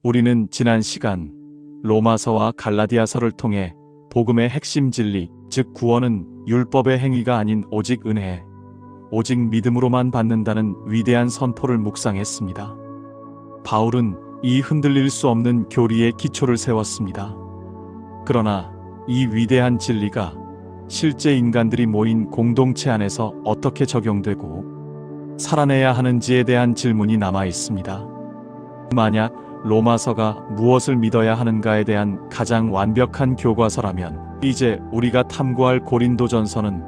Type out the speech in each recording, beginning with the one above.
우리는 지난 시간 로마서와 갈라디아서를 통해 복음의 핵심 진리, 즉 구원은 율법의 행위가 아닌 오직 은혜, 오직 믿음으로만 받는다는 위대한 선포를 묵상했습니다. 바울은 이 흔들릴 수 없는 교리의 기초를 세웠습니다. 그러나 이 위대한 진리가 실제 인간들이 모인 공동체 안에서 어떻게 적용되고 살아내야 하는지에 대한 질문이 남아 있습니다. 만약 로마서가 무엇을 믿어야 하는가에 대한 가장 완벽한 교과서라면 이제 우리가 탐구할 고린도전서는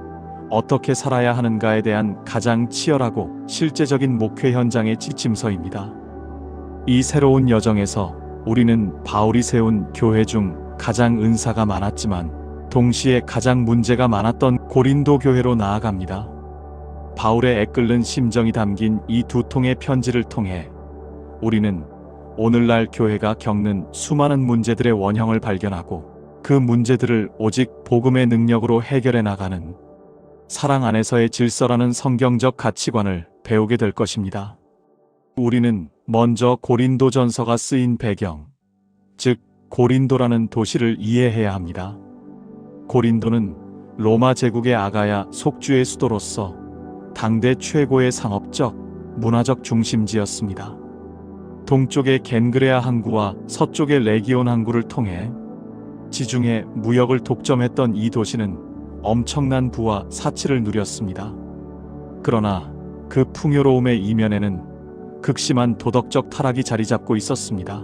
어떻게 살아야 하는가에 대한 가장 치열하고 실제적인 목회 현장의 지침서입니다. 이 새로운 여정에서 우리는 바울이 세운 교회 중 가장 은사가 많았지만 동시에 가장 문제가 많았던 고린도 교회로 나아갑니다. 바울의 애끓는 심정이 담긴 이 두 통의 편지를 통해 우리는 오늘날 교회가 겪는 수많은 문제들의 원형을 발견하고 그 문제들을 오직 복음의 능력으로 해결해 나가는 사랑 안에서의 질서라는 성경적 가치관을 배우게 될 것입니다. 우리는 먼저 고린도전서가 쓰인 배경, 즉 고린도라는 도시를 이해해야 합니다. 고린도는 로마 제국의 아가야 속주의 수도로서 당대 최고의 상업적, 문화적 중심지였습니다. 동쪽의 겐그레아 항구와 서쪽의 레기온 항구를 통해 지중해 무역을 독점했던 이 도시는 엄청난 부와 사치를 누렸습니다. 그러나 그 풍요로움의 이면에는 극심한 도덕적 타락이 자리 잡고 있었습니다.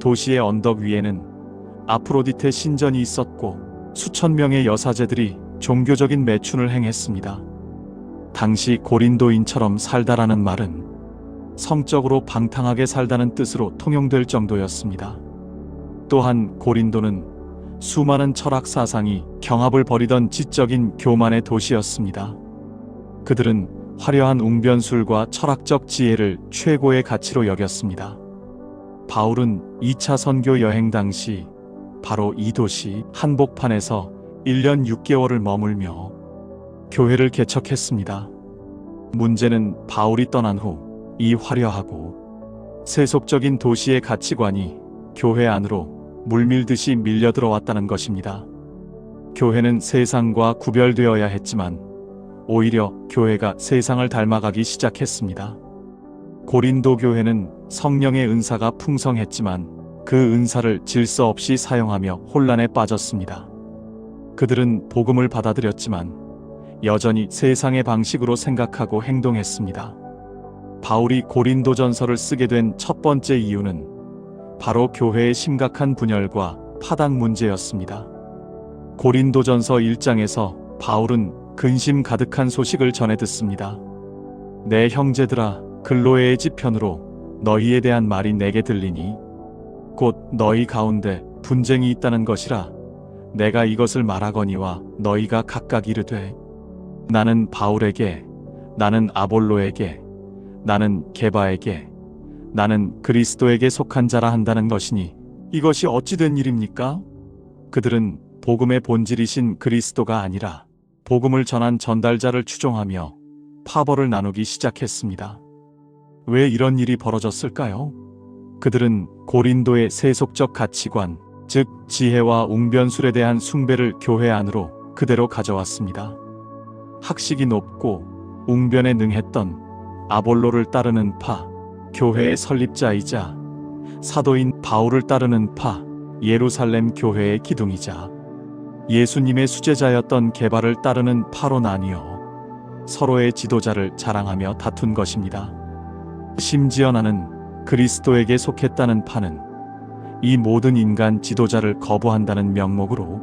도시의 언덕 위에는 아프로디테 신전이 있었고 수천 명의 여사제들이 종교적인 매춘을 행했습니다. 당시 고린도인처럼 살다라는 말은 성적으로 방탕하게 살다는 뜻으로 통용될 정도였습니다. 또한 고린도는 수많은 철학 사상이 경합을 벌이던 지적인 교만의 도시였습니다. 그들은 화려한 웅변술과 철학적 지혜를 최고의 가치로 여겼습니다. 바울은 2차 선교 여행 당시 바로 이 도시 한복판에서 1년 6개월을 머물며 교회를 개척했습니다. 문제는 바울이 떠난 후 이 화려하고 세속적인 도시의 가치관이 교회 안으로 물밀듯이 밀려 들어왔다는 것입니다. 교회는 세상과 구별되어야 했지만 오히려 교회가 세상을 닮아가기 시작했습니다. 고린도 교회는 성령의 은사가 풍성했지만 그 은사를 질서 없이 사용하며 혼란에 빠졌습니다. 그들은 복음을 받아들였지만 여전히 세상의 방식으로 생각하고 행동했습니다. 바울이 고린도전서를 쓰게 된 첫 번째 이유는 바로 교회의 심각한 분열과 파당 문제였습니다. 고린도전서 1장에서 바울은 근심 가득한 소식을 전해 듣습니다. 내 형제들아, 글로에의 지편으로 너희에 대한 말이 내게 들리니 곧 너희 가운데 분쟁이 있다는 것이라. 내가 이것을 말하거니와 너희가 각각 이르되 나는 바울에게, 나는 아볼로에게, 나는 게바에게, 나는 그리스도에게 속한 자라 한다는 것이니 이것이 어찌 된 일입니까? 그들은 복음의 본질이신 그리스도가 아니라 복음을 전한 전달자를 추종하며 파벌을 나누기 시작했습니다. 왜 이런 일이 벌어졌을까요? 그들은 고린도의 세속적 가치관, 즉 지혜와 웅변술에 대한 숭배를 교회 안으로 그대로 가져왔습니다. 학식이 높고 웅변에 능했던 아볼로를 따르는 파, 교회의 설립자이자 사도인 바울을 따르는 파, 예루살렘 교회의 기둥이자 예수님의 수제자였던 게바를 따르는 파로 나뉘어 서로의 지도자를 자랑하며 다툰 것입니다. 심지어 나는 그리스도에게 속했다는 파는 이 모든 인간 지도자를 거부한다는 명목으로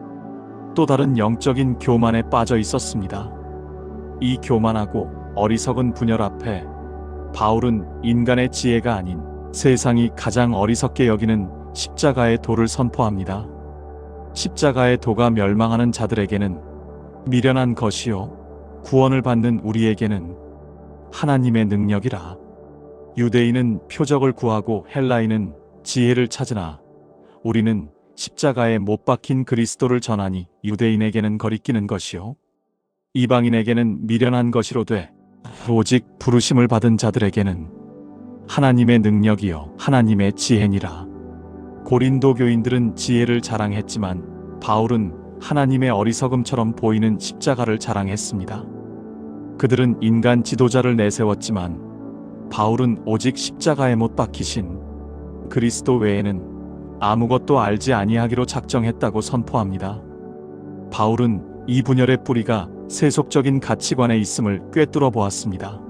또 다른 영적인 교만에 빠져 있었습니다. 이 교만하고 어리석은 분열 앞에 바울은 인간의 지혜가 아닌 세상이 가장 어리석게 여기는 십자가의 도를 선포합니다. 십자가의 도가 멸망하는 자들에게는 미련한 것이요 구원을 받는 우리에게는 하나님의 능력이라. 유대인은 표적을 구하고 헬라인은 지혜를 찾으나 우리는 십자가에 못 박힌 그리스도를 전하니 유대인에게는 거리끼는 것이요 이방인에게는 미련한 것이로되 오직 부르심을 받은 자들에게는 하나님의 능력이요 하나님의 지혜니라. 고린도 교인들은 지혜를 자랑했지만 바울은 하나님의 어리석음처럼 보이는 십자가를 자랑했습니다. 그들은 인간 지도자를 내세웠지만 바울은 오직 십자가에 못 박히신 그리스도 외에는 아무것도 알지 아니하기로 작정했다고 선포합니다. 바울은 이 분열의 뿌리가 세속적인 가치관에 있음을 꿰뚫어 보았습니다.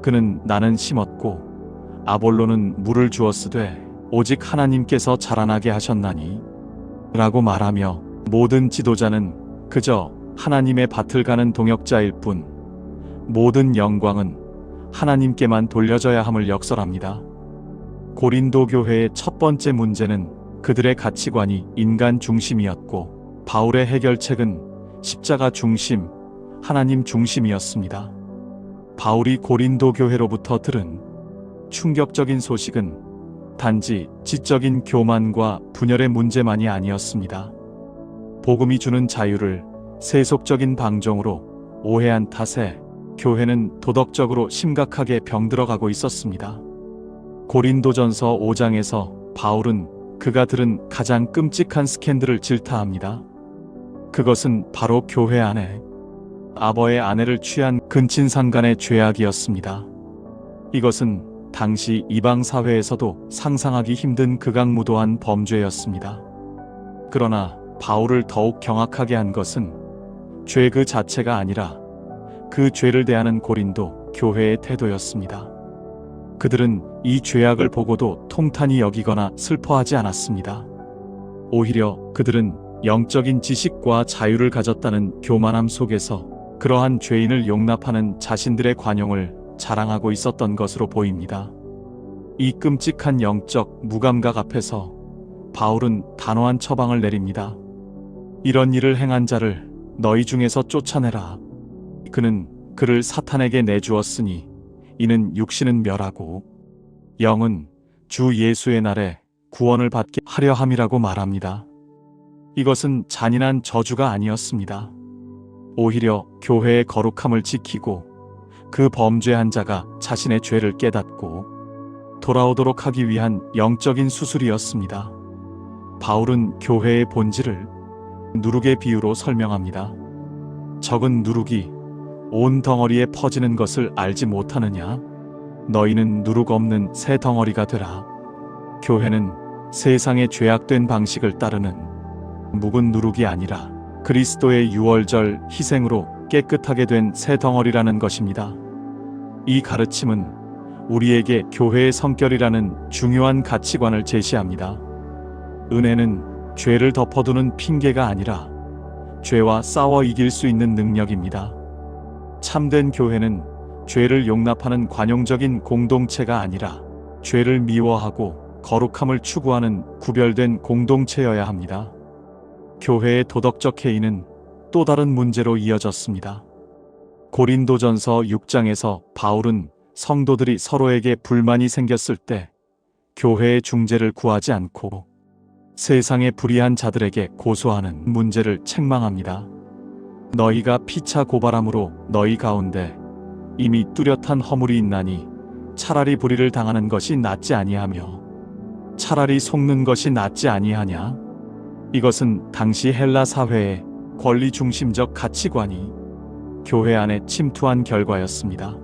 그는 나는 심었고 아볼로는 물을 주었으되 오직 하나님께서 자라나게 하셨나니 라고 말하며 모든 지도자는 그저 하나님의 밭을 가는 동역자일 뿐 모든 영광은 하나님께만 돌려져야 함을 역설합니다. 고린도 교회의 첫 번째 문제는 그들의 가치관이 인간 중심이었고 바울의 해결책은 십자가 중심, 하나님 중심이었습니다. 바울이 고린도 교회로부터 들은 충격적인 소식은 단지 지적인 교만과 분열의 문제만이 아니었습니다. 복음이 주는 자유를 세속적인 방종으로 오해한 탓에 교회는 도덕적으로 심각하게 병들어가고 있었습니다. 고린도전서 5장에서 바울은 그가 들은 가장 끔찍한 스캔들을 질타합니다. 그것은 바로 교회 안에 아버의 아내를 취한 근친상간의 죄악이었습니다. 이것은 당시 이방 사회에서도 상상하기 힘든 극악무도한 범죄였습니다. 그러나 바울을 더욱 경악하게 한 것은 죄 그 자체가 아니라 그 죄를 대하는 고린도 교회의 태도였습니다. 그들은 이 죄악을 보고도 통탄히 여기거나 슬퍼하지 않았습니다. 오히려 그들은 영적인 지식과 자유를 가졌다는 교만함 속에서 그러한 죄인을 용납하는 자신들의 관용을 자랑하고 있었던 것으로 보입니다. 이 끔찍한 영적 무감각 앞에서 바울은 단호한 처방을 내립니다. 이런 일을 행한 자를 너희 중에서 쫓아내라. 그는 그를 사탄에게 내주었으니 이는 육신은 멸하고 영은 주 예수의 날에 구원을 받게 하려 함이라고 말합니다. 이것은 잔인한 저주가 아니었습니다. 오히려 교회의 거룩함을 지키고 그 범죄한 자가 자신의 죄를 깨닫고 돌아오도록 하기 위한 영적인 수술이었습니다. 바울은 교회의 본질을 누룩의 비유로 설명합니다. 적은 누룩이 온 덩어리에 퍼지는 것을 알지 못하느냐? 너희는 누룩 없는 새 덩어리가 되라. 교회는 세상의 죄악된 방식을 따르는 묵은 누룩이 아니라 그리스도의 유월절 희생으로 깨끗하게 된 새 덩어리라는 것입니다. 이 가르침은 우리에게 교회의 성결이라는 중요한 가치관을 제시합니다. 은혜는 죄를 덮어두는 핑계가 아니라 죄와 싸워 이길 수 있는 능력입니다. 참된 교회는 죄를 용납하는 관용적인 공동체가 아니라 죄를 미워하고 거룩함을 추구하는 구별된 공동체여야 합니다. 교회의 도덕적 해이는 또 다른 문제로 이어졌습니다. 고린도전서 6장에서 바울은 성도들이 서로에게 불만이 생겼을 때 교회의 중재를 구하지 않고 세상의 불의한 자들에게 고소하는 문제를 책망합니다. 너희가 피차 고발함으로 너희 가운데 이미 뚜렷한 허물이 있나니 차라리 불의를 당하는 것이 낫지 아니하며 차라리 속는 것이 낫지 아니하냐? 이것은 당시 헬라 사회의 권리 중심적 가치관이 교회 안에 침투한 결과였습니다.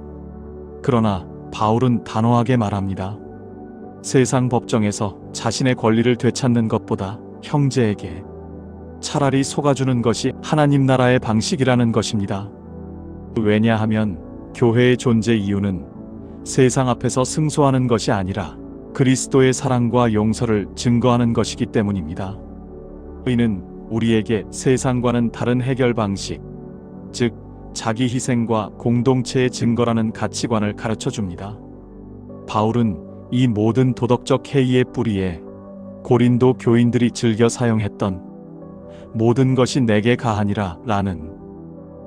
그러나 바울은 단호하게 말합니다. 세상 법정에서 자신의 권리를 되찾는 것보다 형제에게 차라리 속아주는 것이 하나님 나라의 방식이라는 것입니다. 왜냐하면 교회의 존재 이유는 세상 앞에서 승소하는 것이 아니라 그리스도의 사랑과 용서를 증거하는 것이기 때문입니다. 이는 우리에게 세상과는 다른 해결 방식, 즉 자기 희생과 공동체의 증거라는 가치관을 가르쳐 줍니다. 바울은 이 모든 도덕적 해이의 뿌리에 고린도 교인들이 즐겨 사용했던 모든 것이 내게 가하니라 라는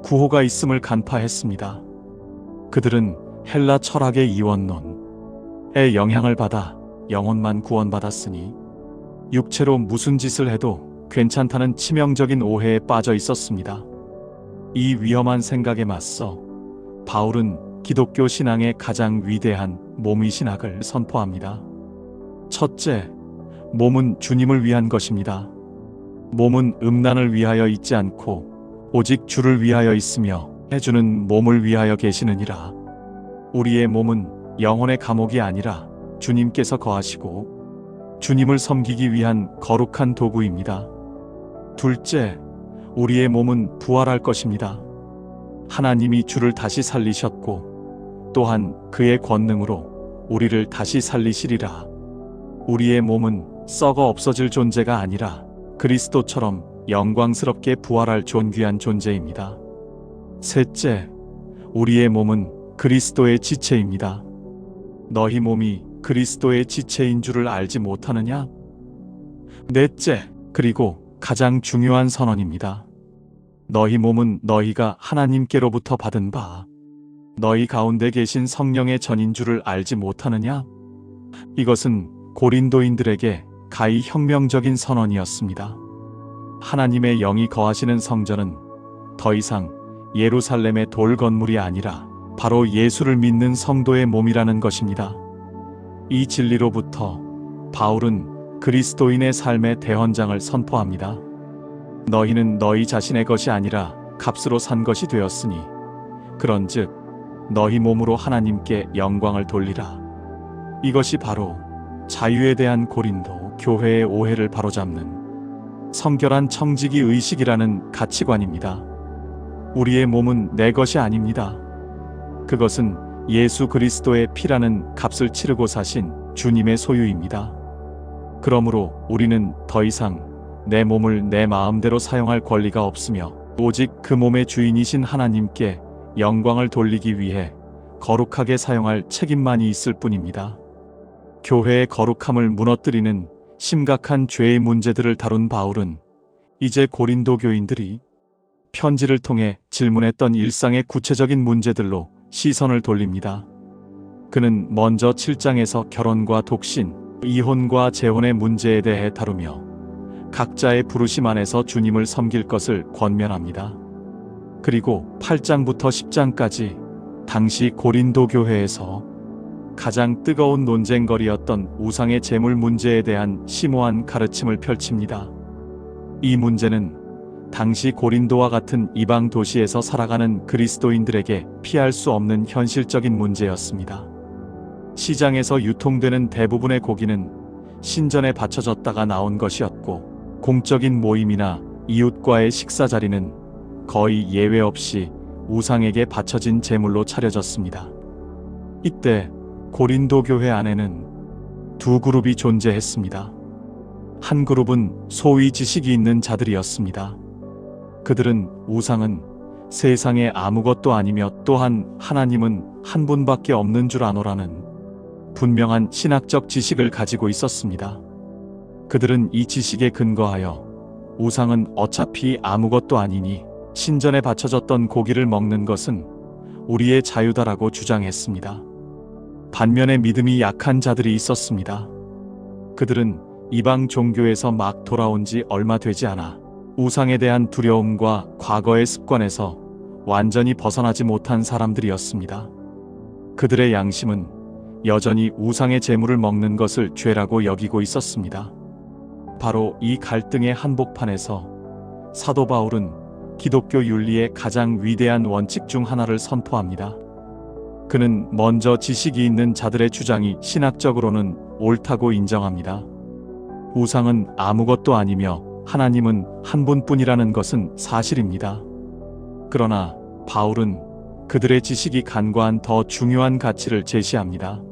구호가 있음을 간파했습니다. 그들은 헬라 철학의 이원론에 영향을 받아 영혼만 구원받았으니 육체로 무슨 짓을 해도 괜찮다는 치명적인 오해에 빠져 있었습니다. 이 위험한 생각에 맞서 바울은 기독교 신앙의 가장 위대한 모미신학을 선포합니다. 첫째, 몸은 주님을 위한 것입니다. 몸은 음란을 위하여 있지 않고 오직 주를 위하여 있으며 해주는 몸을 위하여 계시느니라. 우리의 몸은 영혼의 감옥이 아니라 주님께서 거하시고 주님을 섬기기 위한 거룩한 도구입니다. 둘째, 우리의 몸은 부활할 것입니다. 하나님이 주를 다시 살리셨고 또한 그의 권능으로 우리를 다시 살리시리라. 우리의 몸은 썩어 없어질 존재가 아니라 그리스도처럼 영광스럽게 부활할 존귀한 존재입니다. 셋째, 우리의 몸은 그리스도의 지체입니다. 너희 몸이 그리스도의 지체인 줄을 알지 못하느냐? 넷째, 그리고 가장 중요한 선언입니다. 너희 몸은 너희가 하나님께로부터 받은 바 너희 가운데 계신 성령의 전인 줄을 알지 못하느냐? 이것은 고린도인들에게 가히 혁명적인 선언이었습니다. 하나님의 영이 거하시는 성전은 더 이상 예루살렘의 돌 건물이 아니라 바로 예수를 믿는 성도의 몸이라는 것입니다. 이 진리로부터 바울은 그리스도인의 삶의 대헌장을 선포합니다. 너희는 너희 자신의 것이 아니라 값으로 산 것이 되었으니 그런즉 너희 몸으로 하나님께 영광을 돌리라. 이것이 바로 자유에 대한 고린도 교회의 오해를 바로잡는 성결한 청지기 의식이라는 가치관입니다. 우리의 몸은 내 것이 아닙니다. 그것은 예수 그리스도의 피라는 값을 치르고 사신 주님의 소유입니다. 그러므로 우리는 더 이상 내 몸을 내 마음대로 사용할 권리가 없으며 오직 그 몸의 주인이신 하나님께 영광을 돌리기 위해 거룩하게 사용할 책임만이 있을 뿐입니다. 교회의 거룩함을 무너뜨리는 심각한 죄의 문제들을 다룬 바울은 이제 고린도 교인들이 편지를 통해 질문했던 일상의 구체적인 문제들로 시선을 돌립니다. 그는 먼저 7장에서 결혼과 독신, 이혼과 재혼의 문제에 대해 다루며 각자의 부르심 안에서 주님을 섬길 것을 권면합니다. 그리고 8장부터 10장까지 당시 고린도 교회에서 가장 뜨거운 논쟁거리였던 우상의 제물 문제에 대한 심오한 가르침을 펼칩니다. 이 문제는 당시 고린도와 같은 이방 도시에서 살아가는 그리스도인들에게 피할 수 없는 현실적인 문제였습니다. 시장에서 유통되는 대부분의 고기는 신전에 바쳐졌다가 나온 것이었고 공적인 모임이나 이웃과의 식사 자리는 거의 예외 없이 우상에게 바쳐진 제물로 차려졌습니다. 이때 고린도 교회 안에는 두 그룹이 존재했습니다. 한 그룹은 소위 지식이 있는 자들이었습니다. 그들은 우상은 세상에 아무것도 아니며 또한 하나님은 한 분밖에 없는 줄 아노라는 분명한 신학적 지식을 가지고 있었습니다. 그들은 이 지식에 근거하여 우상은 어차피 아무것도 아니니 신전에 바쳐졌던 고기를 먹는 것은 우리의 자유다라고 주장했습니다. 반면에 믿음이 약한 자들이 있었습니다. 그들은 이방 종교에서 막 돌아온 지 얼마 되지 않아 우상에 대한 두려움과 과거의 습관에서 완전히 벗어나지 못한 사람들이었습니다. 그들의 양심은 여전히 우상의 제물을 먹는 것을 죄라고 여기고 있었습니다. 바로 이 갈등의 한복판에서 사도 바울은 기독교 윤리의 가장 위대한 원칙 중 하나를 선포합니다. 그는 먼저 지식이 있는 자들의 주장이 신학적으로는 옳다고 인정합니다. 우상은 아무것도 아니며 하나님은 한 분뿐이라는 것은 사실입니다. 그러나 바울은 그들의 지식이 간과한 더 중요한 가치를 제시합니다.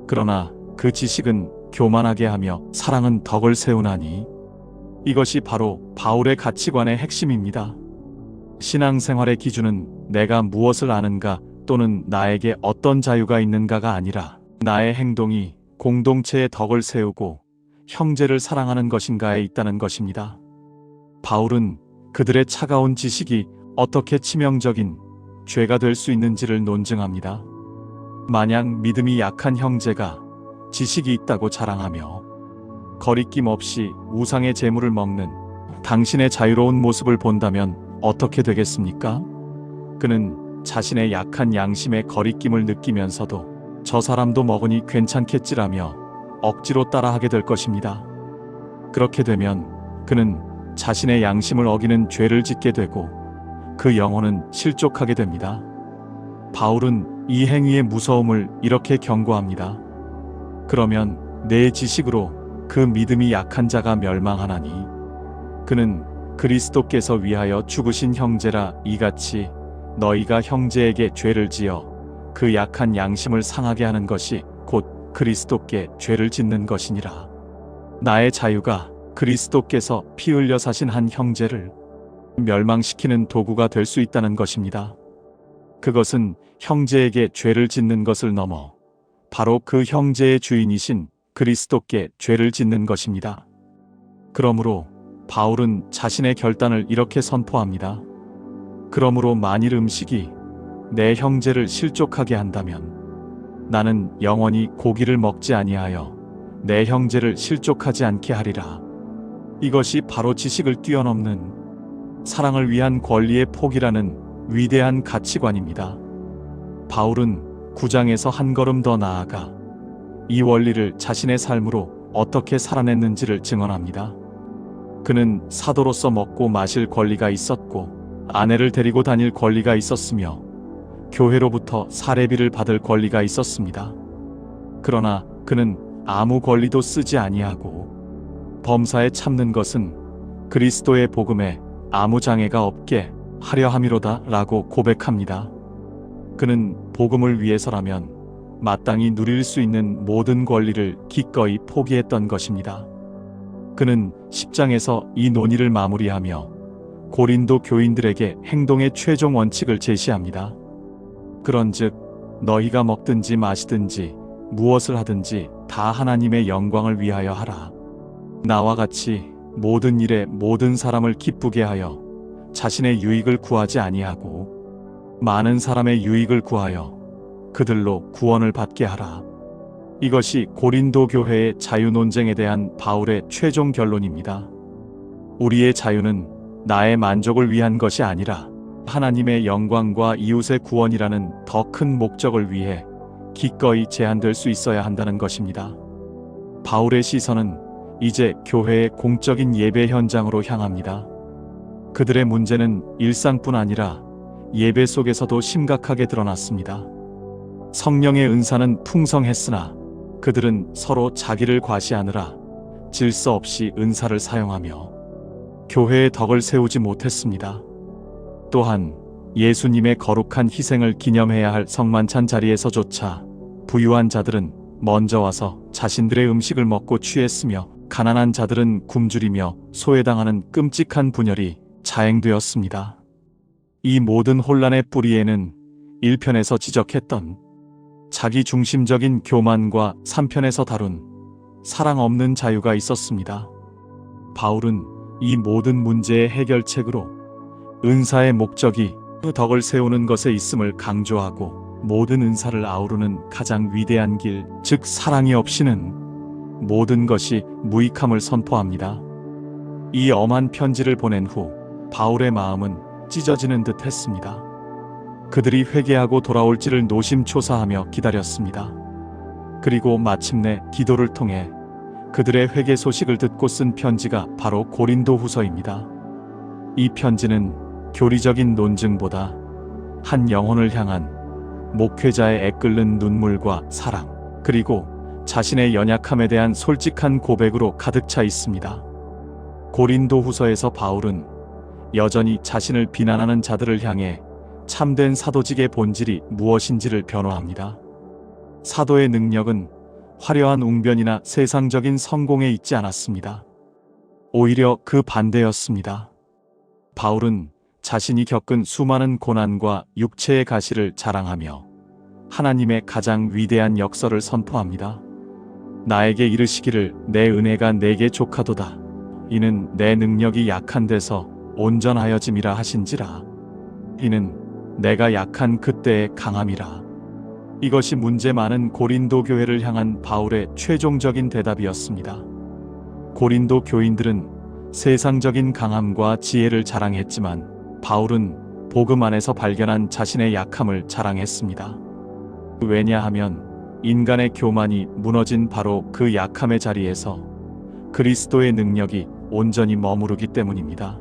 그러나 그 지식은 교만하게 하며 사랑은 덕을 세우나니 이것이 바로 바울의 가치관의 핵심입니다. 신앙생활의 기준은 내가 무엇을 아는가 또는 나에게 어떤 자유가 있는가가 아니라 나의 행동이 공동체의 덕을 세우고 형제를 사랑하는 것인가에 있다는 것입니다. 바울은 그들의 차가운 지식이 어떻게 치명적인 죄가 될 수 있는지를 논증합니다. 만약 믿음이 약한 형제가 지식이 있다고 자랑하며 거리낌 없이 우상의 제물을 먹는 당신의 자유로운 모습을 본다면 어떻게 되겠습니까? 그는 자신의 약한 양심의 거리낌을 느끼면서도 저 사람도 먹으니 괜찮겠지라며 억지로 따라하게 될 것입니다. 그렇게 되면 그는 자신의 양심을 어기는 죄를 짓게 되고 그 영혼은 실족하게 됩니다. 바울은 이 행위의 무서움을 이렇게 경고합니다. 그러면 내 지식으로 그 믿음이 약한 자가 멸망하나니 그는 그리스도께서 위하여 죽으신 형제라. 이같이 너희가 형제에게 죄를 지어 그 약한 양심을 상하게 하는 것이 곧 그리스도께 죄를 짓는 것이니라. 나의 자유가 그리스도께서 피 흘려 사신 한 형제를 멸망시키는 도구가 될 수 있다는 것입니다. 그것은 형제에게 죄를 짓는 것을 넘어 바로 그 형제의 주인이신 그리스도께 죄를 짓는 것입니다. 그러므로 바울은 자신의 결단을 이렇게 선포합니다. 그러므로 만일 음식이 내 형제를 실족하게 한다면 나는 영원히 고기를 먹지 아니하여 내 형제를 실족하지 않게 하리라. 이것이 바로 지식을 뛰어넘는 사랑을 위한 권리의 포기라는 위대한 가치관입니다. 바울은 9장에서 한 걸음 더 나아가 이 원리를 자신의 삶으로 어떻게 살아냈는지를 증언합니다. 그는 사도로서 먹고 마실 권리가 있었고 아내를 데리고 다닐 권리가 있었으며 교회로부터 사례비를 받을 권리가 있었습니다. 그러나 그는 아무 권리도 쓰지 아니하고 범사에 참는 것은 그리스도의 복음에 아무 장애가 없게 하려 함이로다 라고 고백합니다. 그는 복음을 위해서라면 마땅히 누릴 수 있는 모든 권리를 기꺼이 포기했던 것입니다. 그는 10장에서 이 논의를 마무리하며 고린도 교인들에게 행동의 최종 원칙을 제시합니다. 그런즉 너희가 먹든지 마시든지 무엇을 하든지 다 하나님의 영광을 위하여 하라. 나와 같이 모든 일에 모든 사람을 기쁘게 하여 자신의 유익을 구하지 아니하고 많은 사람의 유익을 구하여 그들로 구원을 받게 하라. 이것이 고린도 교회의 자유 논쟁에 대한 바울의 최종 결론입니다. 우리의 자유는 나의 만족을 위한 것이 아니라 하나님의 영광과 이웃의 구원이라는 더 큰 목적을 위해 기꺼이 제한될 수 있어야 한다는 것입니다. 바울의 시선은 이제 교회의 공적인 예배 현장으로 향합니다. 그들의 문제는 일상뿐 아니라 예배 속에서도 심각하게 드러났습니다. 성령의 은사는 풍성했으나 그들은 서로 자기를 과시하느라 질서 없이 은사를 사용하며 교회의 덕을 세우지 못했습니다. 또한 예수님의 거룩한 희생을 기념해야 할 성만찬 자리에서조차 부유한 자들은 먼저 와서 자신들의 음식을 먹고 취했으며 가난한 자들은 굶주리며 소외당하는 끔찍한 분열이 자행되었습니다. 이 모든 혼란의 뿌리에는 1편에서 지적했던 자기 중심적인 교만과 3편에서 다룬 사랑 없는 자유가 있었습니다. 바울은 이 모든 문제의 해결책으로 은사의 목적이 그 덕을 세우는 것에 있음을 강조하고 모든 은사를 아우르는 가장 위대한 길, 즉 사랑이 없이는 모든 것이 무익함을 선포합니다. 이 엄한 편지를 보낸 후 바울의 마음은 찢어지는 듯 했습니다. 그들이 회개하고 돌아올지를 노심초사하며 기다렸습니다. 그리고 마침내 기도를 통해 그들의 회개 소식을 듣고 쓴 편지가 바로 고린도 후서입니다. 이 편지는 교리적인 논증보다 한 영혼을 향한 목회자의 애끓는 눈물과 사랑, 그리고 자신의 연약함에 대한 솔직한 고백으로 가득 차 있습니다. 고린도 후서에서 바울은 여전히 자신을 비난하는 자들을 향해 참된 사도직의 본질이 무엇인지를 변호합니다. 사도의 능력은 화려한 웅변이나 세상적인 성공에 있지 않았습니다. 오히려 그 반대였습니다. 바울은 자신이 겪은 수많은 고난과 육체의 가시를 자랑하며 하나님의 가장 위대한 역설을 선포합니다. 나에게 이르시기를 내 은혜가 내게 족하도다. 이는 내 능력이 약한 데서 온전하여짐이라 하신지라. 이는 내가 약한 그때의 강함이라. 이것이 문제 많은 고린도 교회를 향한 바울의 최종적인 대답이었습니다. 고린도 교인들은 세상적인 강함과 지혜를 자랑했지만 바울은 복음 안에서 발견한 자신의 약함을 자랑했습니다. 왜냐하면 인간의 교만이 무너진 바로 그 약함의 자리에서 그리스도의 능력이 온전히 머무르기 때문입니다.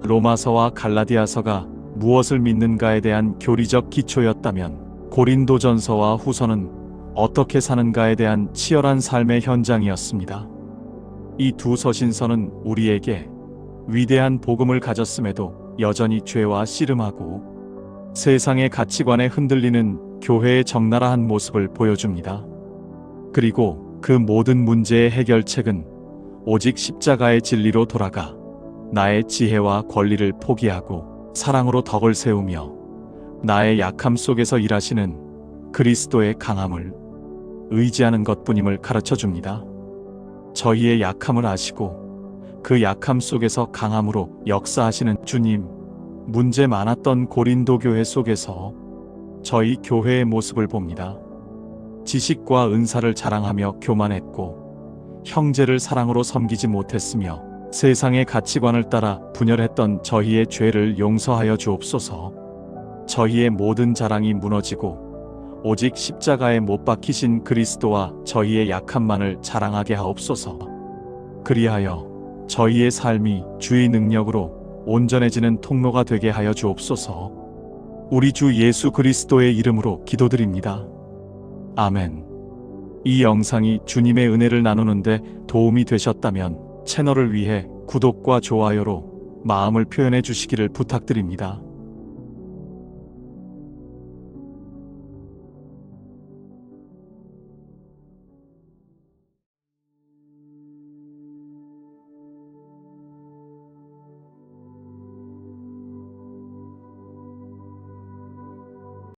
로마서와 갈라디아서가 무엇을 믿는가에 대한 교리적 기초였다면 고린도전서와 후서는 어떻게 사는가에 대한 치열한 삶의 현장이었습니다. 이 두 서신서는 우리에게 위대한 복음을 가졌음에도 여전히 죄와 씨름하고 세상의 가치관에 흔들리는 교회의 적나라한 모습을 보여줍니다. 그리고 그 모든 문제의 해결책은 오직 십자가의 진리로 돌아가 나의 지혜와 권리를 포기하고 사랑으로 덕을 세우며 나의 약함 속에서 일하시는 그리스도의 강함을 의지하는 것뿐임을 가르쳐 줍니다. 저희의 약함을 아시고 그 약함 속에서 강함으로 역사하시는 주님, 문제 많았던 고린도 교회 속에서 저희 교회의 모습을 봅니다. 지식과 은사를 자랑하며 교만했고 형제를 사랑으로 섬기지 못했으며 세상의 가치관을 따라 분열했던 저희의 죄를 용서하여 주옵소서. 저희의 모든 자랑이 무너지고 오직 십자가에 못 박히신 그리스도와 저희의 약함만을 자랑하게 하옵소서. 그리하여 저희의 삶이 주의 능력으로 온전해지는 통로가 되게 하여 주옵소서. 우리 주 예수 그리스도의 이름으로 기도드립니다. 아멘. 이 영상이 주님의 은혜를 나누는데 도움이 되셨다면 채널을 위해 구독과 좋아요로 마음을 표현해 주시기를 부탁드립니다.